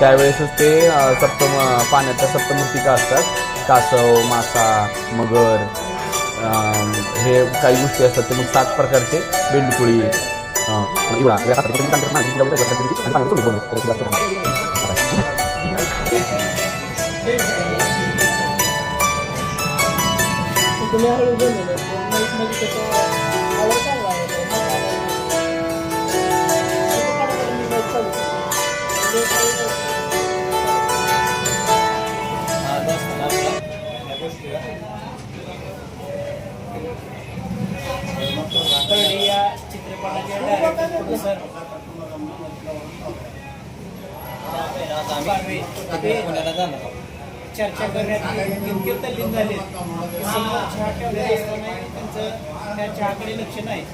त्यावेळेसच ते पाण्याच्या सप्तमूर्तिका असतात. कासव, मासा, मगर, हे काही गोष्टी असतात. ते मग 7 प्रकारचे बेंडकुळी चर्चा करण्यात इतके तल्लीन झाले समोर चहा ठेवलेला असताना त्यांचं त्या चहाकडे लक्ष नाही.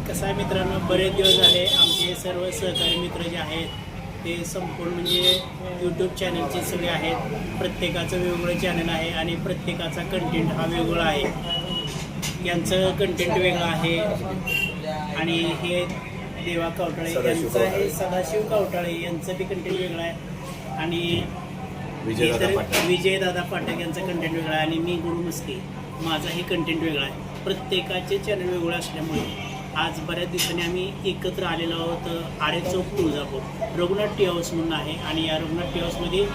कसं आहे मित्रांनो, बरेच दिवस झाले आमचे सर्व सहकारी मित्र जे आहेत ते संपूर्ण म्हणजे यूट्यूब चॅनलचे सगळे आहेत. प्रत्येकाचं वेगवेगळं चॅनल आहे आणि प्रत्येकाचा कंटेंट हा वेगळा आहे. यांचं कंटेंट वेगळं आहे आणि हे देवा कवटाळे यांचं आहे, सदाशिव कवटाळे यांचं बी कंटेंट वेगळं आहे आणि विजयदादा पाठक यांचं कंटेंट वेगळं आहे आणि मी गुरु मस्के माझाही कंटेंट वेगळा आहे. प्रत्येकाचे चॅनल वेगळे असल्यामुळे आज बऱ्याच दिवसांनी आम्ही एकत्र आलेलो आहोत. आरे चौक तुळजापूर रघुनाथ टी हाऊस म्हणून आहे आणि या रघुनाथ टी हाऊसमध्ये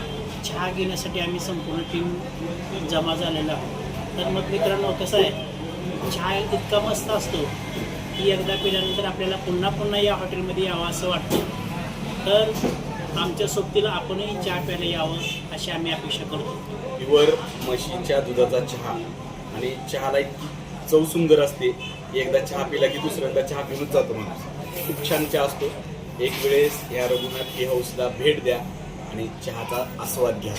चहा घेण्यासाठी आम्ही संपूर्ण टीम जमा झालेलो आहोत. तर मग मित्रांनो कसं आहे, चहा इतका मस्त असतो की एकदा पिल्यानंतर आपल्याला पुन्हा पुन्हा या हॉटेलमध्ये यावं असं वाटतं. तर आमच्या सोबतीला आपणही चहा प्यायला यावं अशी आम्ही अपेक्षा करतो. प्युअर म्हशीच्या दुधाचा चहा आणि चहाला इतकी चव सुंदर असते. एकदा चहा पिला की दुसऱ्यांदा चहा पिऊनच जातो माणूस. खूप छान चहा असतो. एक वेळेस या रघुनाथ टी हाऊसला भेट द्या आणि चहाचा आस्वाद घ्या.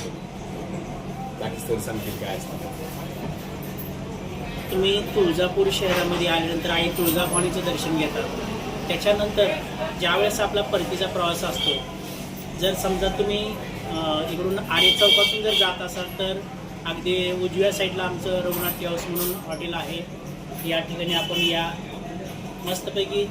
बाकी सर सांगतील काय असतं. तुम्ही तुळजापूर शहरामध्ये आल्यानंतर आई तुळजाभवानीचं दर्शन घेतात. त्याच्यानंतर ज्यावेळेस आपला परतीचा प्रवास असतो, जर समजा तुम्ही इकडून आरे चौकातून जर जात असाल तर अगदी उजव्या साईडला आमचं रघुनाथ टी हाऊस म्हणून हॉटेल आहे. या ठिकाणी आपण या मस्तपैकी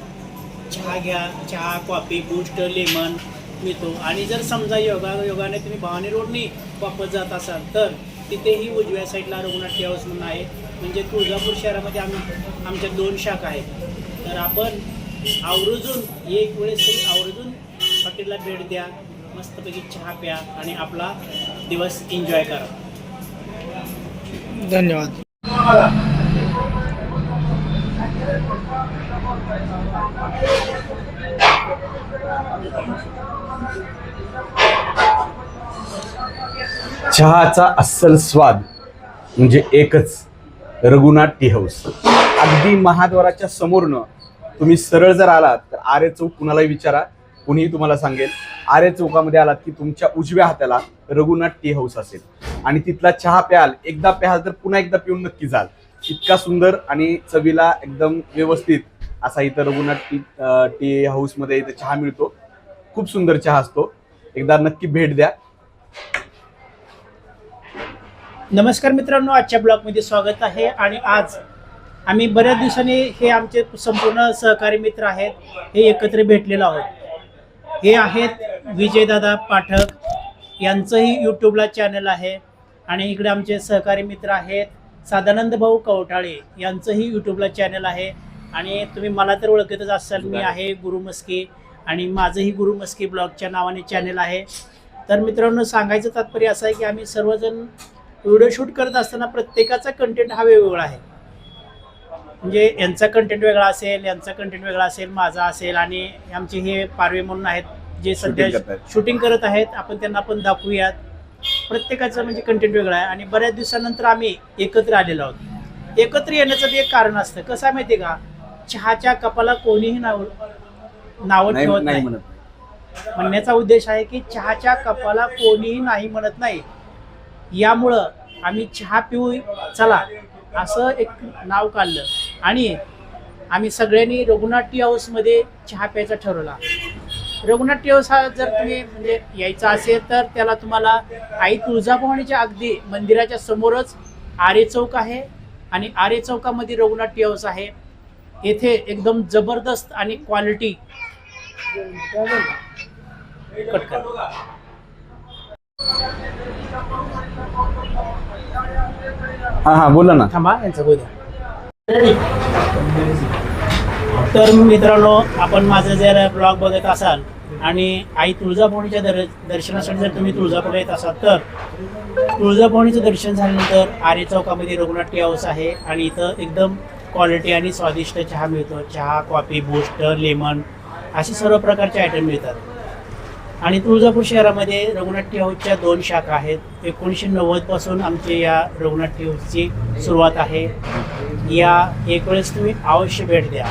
चहा घ्या. चहा, कॉफी, बूस्ट, लेमन मिळतो. आणि जर समजा योगाने तुम्ही भवानी रोडनी वापस जात असाल तर तिथेही उजव्या साईडला रघुनाथ टी हाऊस म्हणून आहे. म्हणजे तुळजापूर शहरामध्ये आमच्या 2 शाखा आहेत. तर आपण आवर्जून एक वेळेस तरी आवर्जून हॉटेलला भेट द्या, मस्तपैकी चहा प्या आणि आपला दिवस एन्जॉय करा. धन्यवाद. चहाचा अस्सल स्वाद म्हणजे एकच, रघुनाथ टी हाऊस. अगदी महाद्वाराच्या समोरनं तुम्ही सरळ जर आलात तर आरे चौक कुणालाही विचारा, कुणीही तुम्हाला सांगेल. आरे चौकामध्ये आलात की तुमच्या उजव्या हाताला रघुनाथ टी हाऊस असेल आणि तिथला चहा प्याल, एकदा प्याल तर पुन्हा एकदा पिऊन नक्की जाल. इतका सुंदर आणि चवीला एकदम व्यवस्थित असा इथं रघुनाथ टी हाऊसमध्ये इथं चहा मिळतो. खूप सुंदर चहा असतो. एकदा नक्की भेट द्या. नमस्कार मित्रांनो, आजच्या ब्लॉगमध्ये स्वागत आहे. आणि आज आम्ही बऱ्याच दिवसांनी हे आमचे संपूर्ण सहकारी मित्र आहेत, हे एकत्र भेटलेलो आहोत. हे आहेत विजयदादा पाठक, यांचंही यूट्यूबला चॅनल आहे. आणि इकडे आमचे सहकारी मित्र आहेत सदानंद भाऊ कवटाळे, यांचंही यूट्यूबला चॅनल आहे. आणि तुम्ही मला तर ओळखतच असाल, मी आहे गुरु मस्के आणि माझंही गुरु मस्के ब्लॉगच्या नावाने चॅनल आहे. तर मित्रांनो, सांगायचं तात्पर्य असं आहे की आम्ही सर्वजण व्हिडिओ शूट करत असताना प्रत्येकाचा कंटेंट हा वेगवेगळा आहे. म्हणजे यांचा कंटेंट वेगळा असेल, यांचा कंटेंट वेगळा असेल, माझा असेल. आणि आमचे हे पारवे म्हणून आहेत जे सध्या शूटिंग करत आहेत, आपण त्यांना पण दाखवूयात. प्रत्येकाचं म्हणजे कंटेंट वेगळा आहे. आणि बऱ्याच दिवसानंतर आम्ही एकत्र आलेलो आहोत. एकत्र येण्याचं एक कारण असतं. कसं आहे माहिती आहे का, चहाच्या कपाला कोणीही नावं ठेवत नाही. म्हणण्याचा उद्देश आहे की चहाच्या कपाला कोणीही नाही म्हणत नाही. यामुळं आम्ही चहा पिऊ चला असं एक नाव काढलं आणि आम्ही सगळ्यांनी रघुनाथ टी हाऊसमध्ये चहा प्यायचा ठरवला. रघुनाथ टी हाऊस हा जर तुम्ही म्हणजे यायचा असेल तर त्याला तुम्हाला आई तुळजाभवानीच्या अगदी मंदिराच्या समोरच आरे चौक आहे आणि आरे चौकामध्ये रघुनाथ टी हाऊस आहे. येथे एकदम जबरदस्त आणि क्वालिटी कटकर हा बोला ना. थांबा यांचा गोद्या. तर मित्रांनो, आपण माझं जर ब्लॉग बघत असाल आणि आई तुळजाभवानीच्या दर्शनासाठी जर तुम्ही तुळजापूरला येत असाल तर तुळजाभवानीचं दर्शन झाल्यानंतर आरे चौकामध्ये रघुनाथ टी हाऊस आहे आणि इथं एकदम क्वालिटी आणि स्वादिष्ट चहा मिळतो. चहा, कॉफी, बूस्ट, लेमन असे सर्व प्रकारचे आयटम मिळतात. आणि तुळजापूर शहरामध्ये रघुनाथ टी हाऊसच्या 2 शाखा आहेत. 1990 पासून आमची या रघुनाथ टी हाऊसची सुरुवात आहे. या एक वेळेस तुम्ही अवश्य भेट द्या.